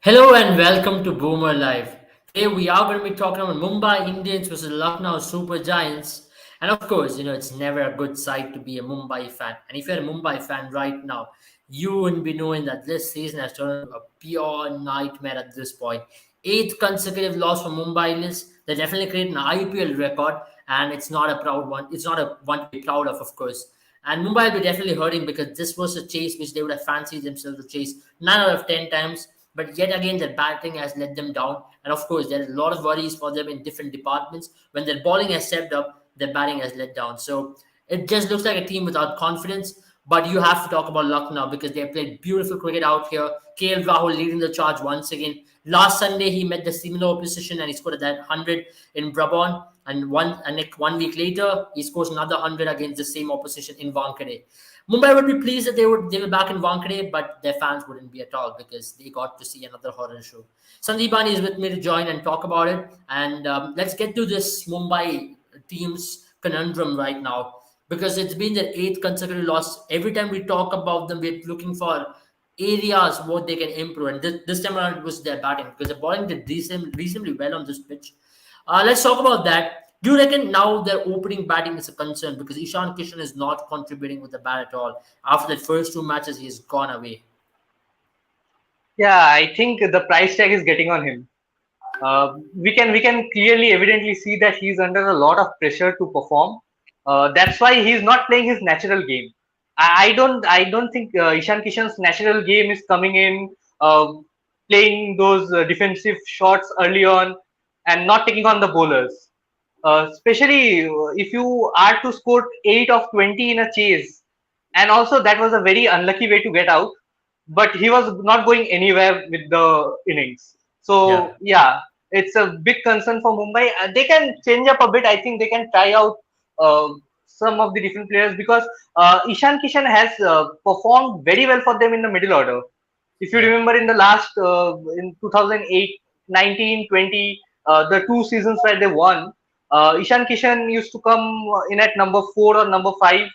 Hello and welcome to Boomer Live. Today we are going to be talking about Mumbai Indians versus Lucknow Super Giants. And of course, it's never a good sight to be a Mumbai fan. And if you're a Mumbai fan right now, you wouldn't be knowing that this season has turned into a pure nightmare at this point. Eighth consecutive loss for Mumbai Indians. They definitely create an IPL record, and it's not a proud one. It's not a one to be proud of course. And Mumbai will be definitely hurting because this was a chase which they would have fancied themselves to chase 9 out of 10 times. But yet again, their batting has let them down. And of course, there are a lot of worries for them in different departments. When their bowling has stepped up, their batting has let down. So it just looks like a team without confidence. But you have to talk about luck now because they have played beautiful cricket out here. KL Rahul leading the charge once again. Last Sunday, he met the similar opposition and he scored that 100 in Brabant. And one week later, he scores another 100 against the same opposition in Wankhede. Mumbai would be pleased that they were back in Wankhede, but their fans wouldn't be at all because they got to see another horror show. Sandipani is with me to join and talk about it. And let's get to this Mumbai team's conundrum right now because it's been their eighth consecutive loss. Every time we talk about them, we're looking for areas what they can improve. And this time around, it was their batting because the bowling did reasonably well on this pitch. Let's talk about that. Do you reckon now their opening batting is a concern because Ishan Kishan is not contributing with the bat at all? After the first two matches, he's gone away. Yeah, I think the price tag is getting on him. We can clearly, evidently see that he's under a lot of pressure to perform. That's why he's not playing his natural game. I don't think Ishan Kishan's natural game is coming in, uh, playing those defensive shots early on, and not taking on the bowlers. Especially if you are to score 8 of 20 in a chase, and also that was a very unlucky way to get out, but he was not going anywhere with the innings. Yeah, So yeah, it's a big concern for Mumbai. They can change up a bit. I think they can try out uh, some of the different players because Ishan Kishan has performed very well for them in the middle order. If you yeah, remember in the last in 2008, 19, 20, the two seasons where they won, Ishan Kishan used to come in at number 4 or number 5,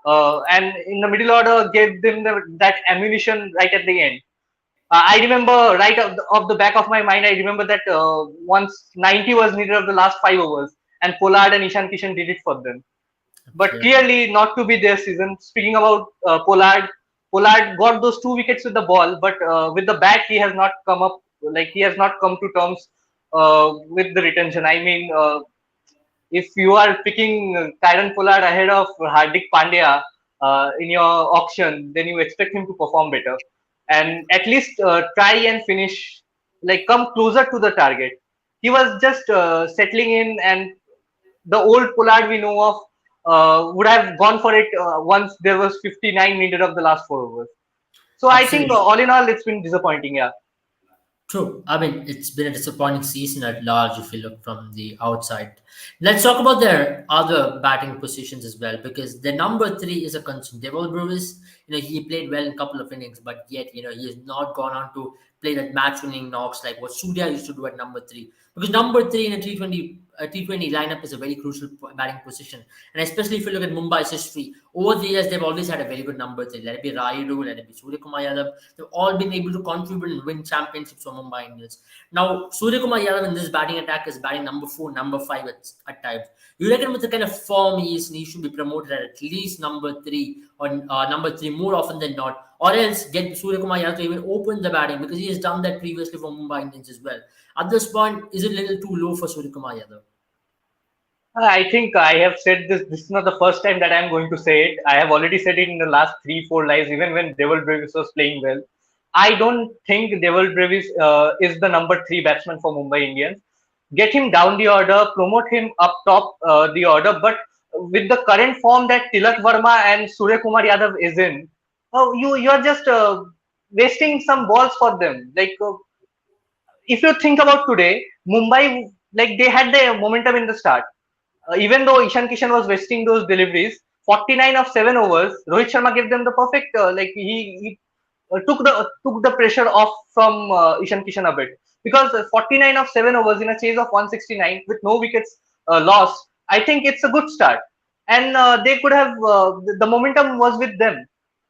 and in the middle order gave them that ammunition right at the end. I remember right off the back of my mind, I remember that once 90 was needed of the last 5 overs, and Pollard and Ishan Kishan did it for them. But absolutely. clearly not to be their season. Speaking about Pollard got those 2 wickets with the ball, but with the bat he has not come up. Like he has not come to terms with the retention. I mean, if you are picking Tyron Pollard ahead of Hardik Pandya in your auction, then you expect him to perform better and at least try and finish, like come closer to the target. He was just settling in, and the old Pollard we know of would have gone for it once there was 59 needed of the last 4 overs. So I think Absolutely. all in all, it's been disappointing. Yeah. True. I mean, it's been a disappointing season at large if you look from the outside. Let's talk about their other batting positions as well, because their number three is a concern. Devil Brewis, he played well in a couple of innings, but yet, he has not gone on to play that match-winning knocks like what Surya used to do at number three. Because number three in a T20 lineup is a very crucial batting position, and especially if you look at Mumbai's history over the years, they've always had a very good number three. Let it be Rayudu, let it be Surya Kumar Yadav. They've all been able to contribute and win championships for Mumbai Indians. Now, Surya Kumar Yadav in this batting attack is batting number four, number five at times. You reckon with the kind of form he should be promoted at least number three or number three more often than not, or else get Surya Kumar Yadav to even open the batting because he has done that previously for Mumbai Indians as well. At this point, is it a little too low for Surya Kumar Yadav? I think I have said this. This is not the first time that I'm going to say it. I have already said it in the last 3, 4 lives, even when Devil Brevis was playing well. I don't think Devil Brevis is the number 3 batsman for Mumbai Indians. Get him down the order, promote him up top the order. But with the current form that Tilak Verma and Surya Kumar Yadav is in, you're just wasting some balls for them. Like if you think about today, Mumbai, like they had the momentum in the start. Even though Ishan Kishan was wasting those deliveries, 49 of 7 overs, Rohit Sharma gave them the perfect. Like he took the pressure off from Ishan Kishan a bit because 49 of 7 overs in a chase of 169 with no wickets lost. I think it's a good start, and they could have the momentum was with them.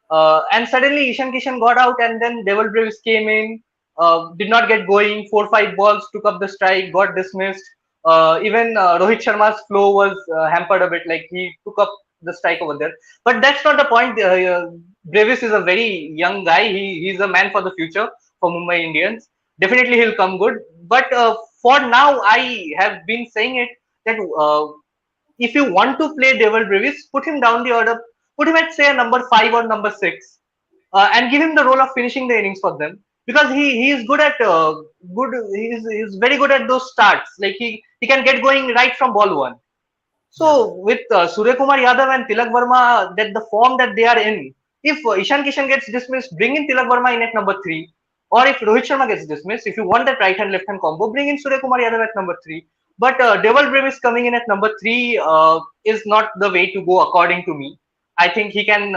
And suddenly Ishan Kishan got out, and then Devil Braves came in. did not get going. 4 5 balls, took up the strike, got dismissed. Even Rohit Sharma's flow was hampered a bit. Like he took up the strike over there. But that's not the point. Brevis is a very young guy. He's a man for the future for Mumbai Indians. Definitely he'll come good. But for now, I have been saying it that if you want to play Devil Brevis, put him down the order, put him at say a number 5 or number 6, and give him the role of finishing the innings for them, because he is good at he's very good at those starts. Like he can get going right from ball one. Yeah. So with Surya Kumar Yadav and Tilak Verma, that the form that they are in, if Ishan Kishan gets dismissed, bring in Tilak Verma in at number 3. Or if Rohit Sharma gets dismissed, if you want that right hand left hand combo, bring in Surya Kumar Yadav at number 3. But Devil Brevis coming in at number 3 is not the way to go, according to me. I think he can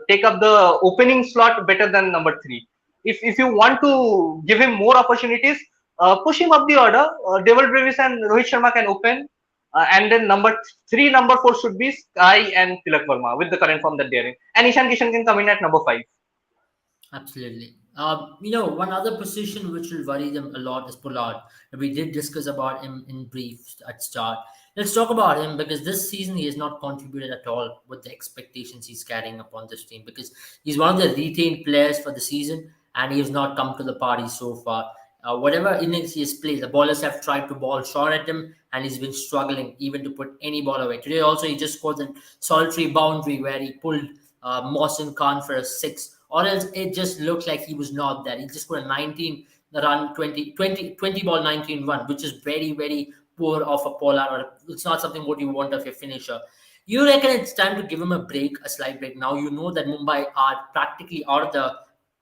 take up the opening slot better than number 3. If you want to give him more opportunities, push him up the order. Devil Brevis and Rohit Sharma can open, and then number 3, number 4 should be Sky and Tilak Verma with the current form that they're in. And Ishan Kishan can come in at number 5. Absolutely. One other position which will worry them a lot is Pollard. We did discuss about him in brief at start. Let's talk about him because this season he has not contributed at all with the expectations he's carrying upon this team, because he's one of the retained players for the season and he has not come to the party so far. Whatever innings he has played, the ballers have tried to ball short at him and he's been struggling even to put any ball away. Today also he just scored a solitary boundary where he pulled Mohsin Khan for a 6, or else it just looked like he was not there. He just scored a 19 run, 20 ball 19 run, which is very, very poor of a Pollard, or it's not something what you want of your finisher. You reckon it's time to give him a break, a slight break? Now you know that Mumbai are practically out of the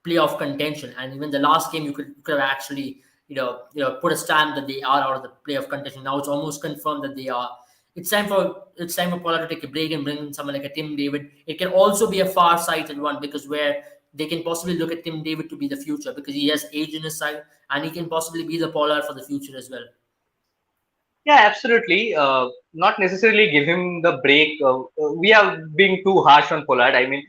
playoff contention, and even the last game you could have actually put a stamp that they are out of the playoff contention. Now it's almost confirmed that they are. It's time for Pollard to take a break and bring in someone like a Tim David. It can also be a far-sighted one, because where they can possibly look at Tim David to be the future, because he has age in his side and he can possibly be the Pollard for the future as well. Yeah, absolutely. Not necessarily give him the break. We are being too harsh on Pollard. I mean,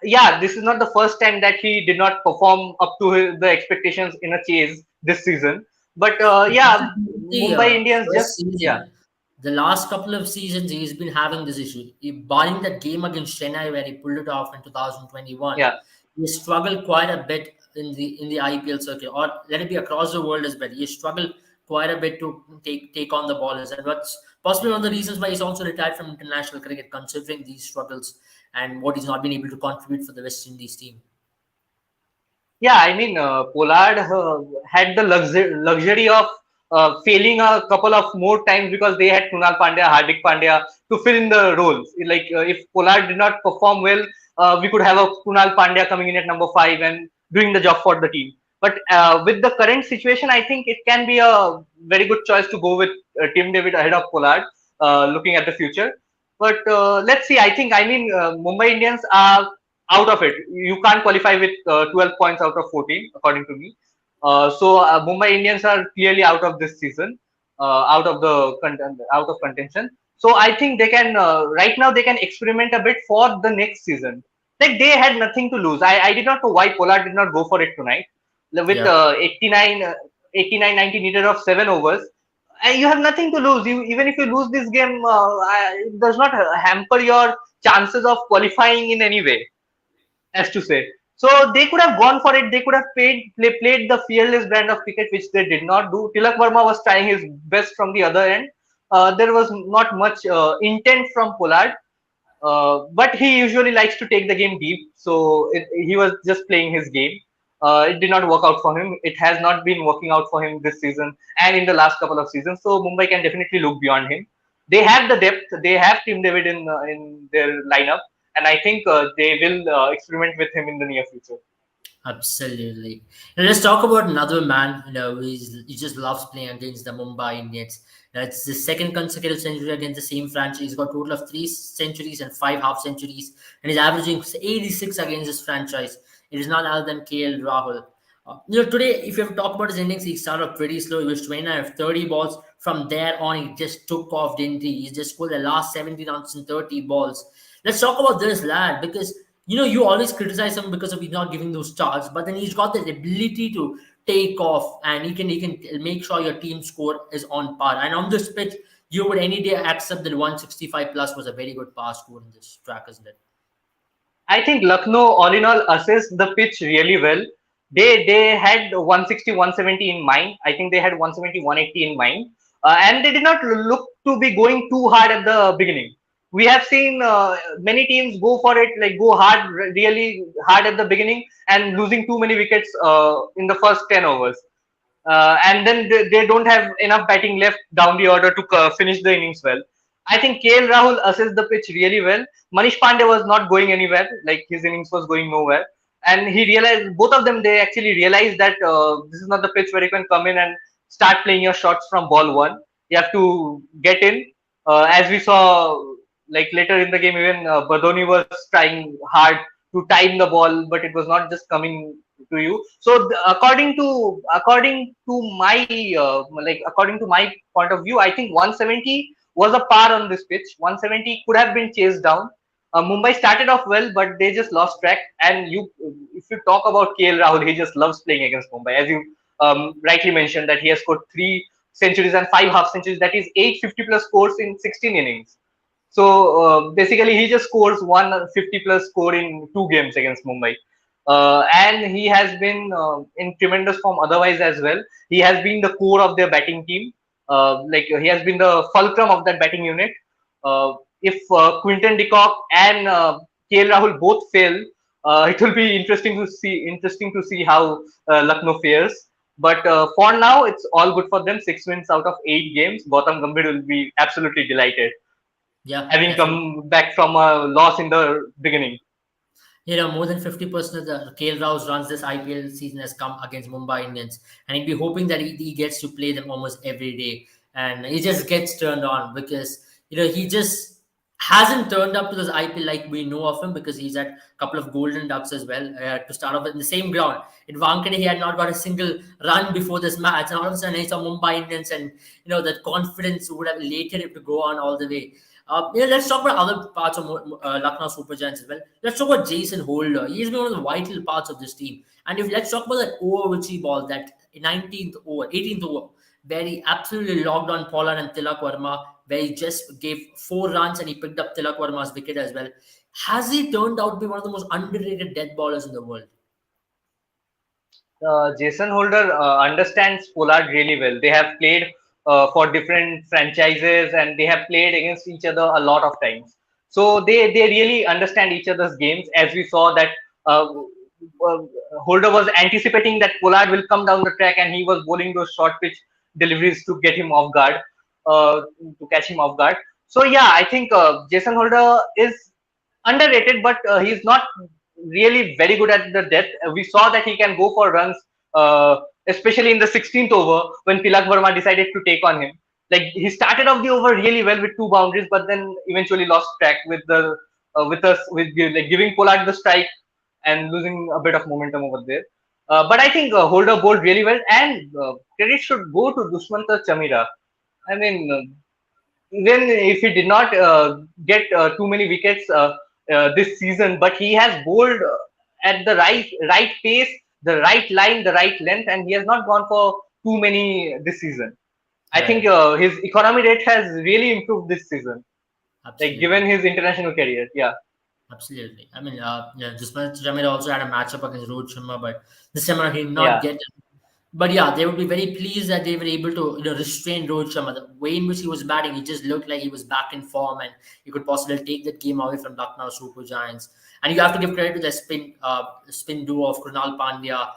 yeah, this is not the first time that he did not perform up to the expectations in a chase this season. But This yeah, is the Mumbai Indians first just, yeah. season. The last couple of seasons, he's been having this issue. Barring that game against Chennai where he pulled it off in 2021, Yeah, he struggled quite a bit in the IPL circuit, or let it be across the world as well. He struggled quite a bit to take on the ballers, and what's possibly one of the reasons why he's also retired from international cricket, considering these struggles and what he's not been able to contribute for the West Indies team. yeah, I mean, Pollard had the luxury of failing a couple of more times because they had Kunal Pandya, Hardik Pandya to fill in the roles. Like if Pollard did not perform well, we could have a Kunal Pandya coming in at number 5 and doing the job for the team. But with the current situation, I think it can be a very good choice to go with Tim David ahead of Pollard, looking at the future. But let's see. I mean, Mumbai Indians are out of it. You can't qualify with 12 points out of 14, according to me. So Mumbai Indians are clearly out of this season, out of contention. So I think they can right now they can experiment a bit for the next season. Like they had nothing to lose. I did not know why Pollard did not go for it tonight with Yeah. 89, 90 needed of 7 overs. You have nothing to lose. Even if you lose this game, it does not hamper your chances of qualifying in any way, as to say. So they could have gone for it. They could have played the fearless brand of cricket, which they did not do. Tilak Verma was trying his best from the other end. There was not much intent from Pollard, but he usually likes to take the game deep. So he was just playing his game. It did not work out for him. It has not been working out for him this season and in the last couple of seasons. So Mumbai can definitely look beyond him. They have the depth. They have Tim David in their lineup, and I think they will experiment with him in the near future. Absolutely. And let's talk about another man. He just loves playing against the Mumbai Indians. It's the second consecutive century against the same franchise. He's got a total of 3 centuries and 5 half centuries, and he's averaging 86 against this franchise. It is none other than KL Rahul. Today, if you have to talk about his innings, he started off pretty slow. He was 29 of 30 balls. From there on, he just took off, didn't he? He just scored the last 70 runs in 30 balls. Let's talk about this lad, because You always criticize him because of he's not giving those starts, but then he's got the ability to take off, and he can make sure your team score is on par. And on this pitch, you would any day accept that 165 plus was a very good pass score in this track, isn't it? I think Lucknow, all in all, assessed the pitch really well. They had 160, 170 in mind. I think they had 170, 180 in mind, and they did not look to be going too hard at the beginning. We have seen many teams go for it, like go hard, really hard at the beginning, and losing too many wickets in the first 10 overs. And then they don't have enough batting left down the order to finish the innings well. I think KL Rahul assessed the pitch really well. Manish Pandey was not going anywhere, like his innings was going nowhere. And he realized, both of them, they actually realized that this is not the pitch where you can come in and start playing your shots from ball one. You have to get in. As we saw, like later in the game, even Badoni was trying hard to time the ball, but it was not just coming to you. So according to my point of view, I think 170 was a par on this pitch. 170 could have been chased down. Mumbai started off well, but they just lost track. And if you talk about KL Rahul, he just loves playing against Mumbai, as you rightly mentioned that he has scored 3 centuries and 5 half centuries. That is 850 plus scores in 16 innings. So basically, he just scores 150 plus score in 2 games against Mumbai. And he has been in tremendous form otherwise as well. He has been the core of their batting team. Like he has been the fulcrum of that batting unit. If Quinton de Kock and KL Rahul both fail, it will be interesting to see how Lucknow fares. But for now, it's all good for them. 6 wins out of 8 games. Gautam Gambhir will be absolutely delighted, Yeah, having definitely. come back from a loss in the beginning. More than 50% of the KL Rao's runs this IPL season has come against Mumbai Indians, and he'd be hoping that he gets to play them almost every day, and he just gets turned on because he just hasn't turned up to this IPL like we know of him, because he's had a couple of golden ducks as well to start off with in the same ground. In Wankhede, he had not got a single run before this match, and all of a sudden he saw Mumbai Indians, and that confidence would have elated him to go on all the way. Let's talk about other parts of Lucknow Super Giants as well. Let's talk about Jason Holder. He's been one of the vital parts of this team. And if let's talk about that over which he ball, that 19th over, 18th over, where he absolutely logged on Pollard and Tilak Verma, where he just gave 4 runs and he picked up Tilak Verma's wicket as well. Has he turned out to be one of the most underrated death ballers in the world? Jason Holder understands Pollard really well. They have played for different franchises and they have played against each other a lot of times. So they really understand each other's games. As we saw that uh, Holder was anticipating that Pollard will come down the track and he was bowling those short pitch deliveries to get him off guard, to catch him off guard. So yeah, I think Jason Holder is underrated, but he's not really very good at the depth. We saw that he can go for runs, especially in the 16th over when Tilak Verma decided to take on him. Like he started off the over really well with 2 boundaries, but then eventually lost track with like giving Pollard the strike and losing a bit of momentum over there. But I think Holder bowled really well, and credit should go to Dushmanta Chamira. I mean, even if he did not get too many wickets this season, but he has bowled at the right pace, the right line, the right length, and he has not gone for too many this season. I think Right. his economy rate has really improved this season, like given Absolutely. his international career. Yeah, Absolutely. I mean, Jisman Jamil also had a matchup against Rohit Sharma, but this time around he did not yeah. get. But yeah, they would be very pleased that they were able to restrain Rohit Sharma. The way in which he was batting, it just looked like he was back in form, and he could possibly take that game away from Lucknow Super Giants. And you have to give credit to the spin duo of Krunal Pandya,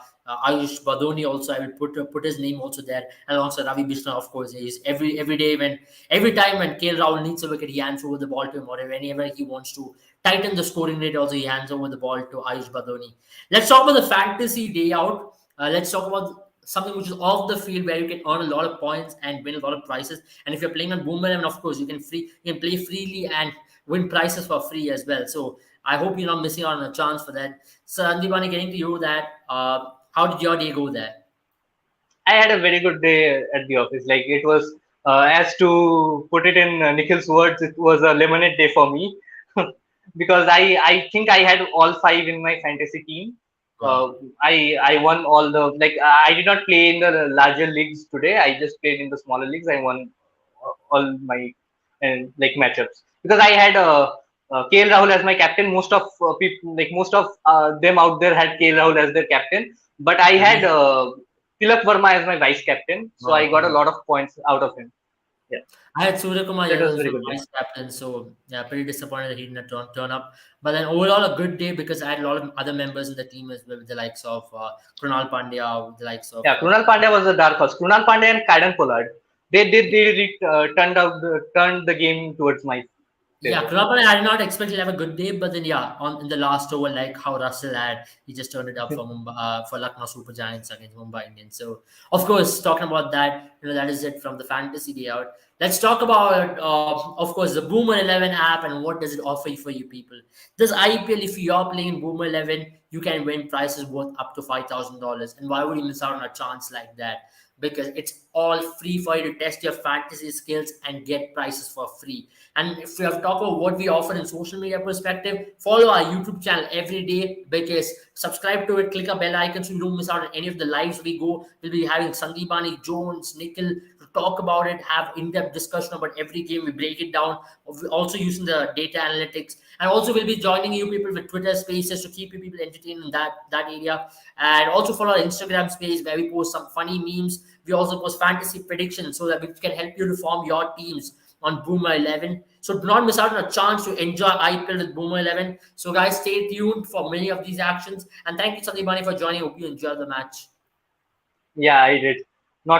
Ayush Badoni. Also, I will put his name also there, and also Ravi Bishnoi, of course. He's every day when every time when KL Rahul needs a wicket, he hands over the ball to him, or whenever he wants to tighten the scoring rate, also he hands over the ball to Ayush Badoni. Let's talk about the fantasy day out. Let's talk about something which is off the field where you can earn a lot of points and win a lot of prizes. And if you're playing on Boomer, and of course you can play freely and win prizes for free as well. So I hope you're not missing out on a chance for that. So Sandipani, getting to you that how did your day go there? I had a very good day at the office. Like it was, as to put it in Nikhil's words, it was a lemonade day for me. because I think I had all five in my fantasy team. Uh, Wow. I won all the, like, I did not play in the larger leagues today. I just played in the smaller leagues. I won all my like matchups because I had KL Rahul as my captain. Most of people, like most of them out there, had KL Rahul as their captain, but I had Really? Tilak Verma as my vice captain, so I Wow. got a lot of points out of him. Yeah, I had Surya Kumar that was a Yadav very for good day. vice captain, so yeah, pretty disappointed that he did not turn up. But then overall, a good day because I had a lot of other members in the team as well, with the likes of Krunal Pandya, with the likes of Yeah, Krunal Pandya was a dark horse. Krunal Pandya and Karan Pollard. They turned the game towards my yeah, favor. Krunal I did not expect he'll have a good day, but then yeah, on in the last over, like how Russell had, he just turned it up for Mumbai, for Lucknow Super Giants against Mumbai Indians. So of course, talking about that, that is it from the fantasy day out. Let's talk about, of course, the Boomer 11 app and what does it offer you for you people. This IPL, if you are playing Boomer 11, you can win prizes worth up to $5,000. And why would you miss out on a chance like that? Because it's all free for you to test your fantasy skills and get prizes for free. And if we have to talk about what we offer in social media perspective, follow our YouTube channel every day, because subscribe to it, click a bell icon so you don't miss out on any of the lives we go. We'll be having Sandipani, Jones, Nikhil to talk about it, have in-depth discussion about every game. We break it down. We're also using the data analytics. And also we'll be joining you people with Twitter spaces to keep you people entertained in that area. And also follow our Instagram space where we post some funny memes. We also post fantasy predictions so that we can help you to form your teams on Boomer 11. So do not miss out on a chance to enjoy IPL with Boomer 11. So guys, stay tuned for many of these actions. And thank you, Sandipani, for joining. Hope you enjoy the match. Yeah, I did.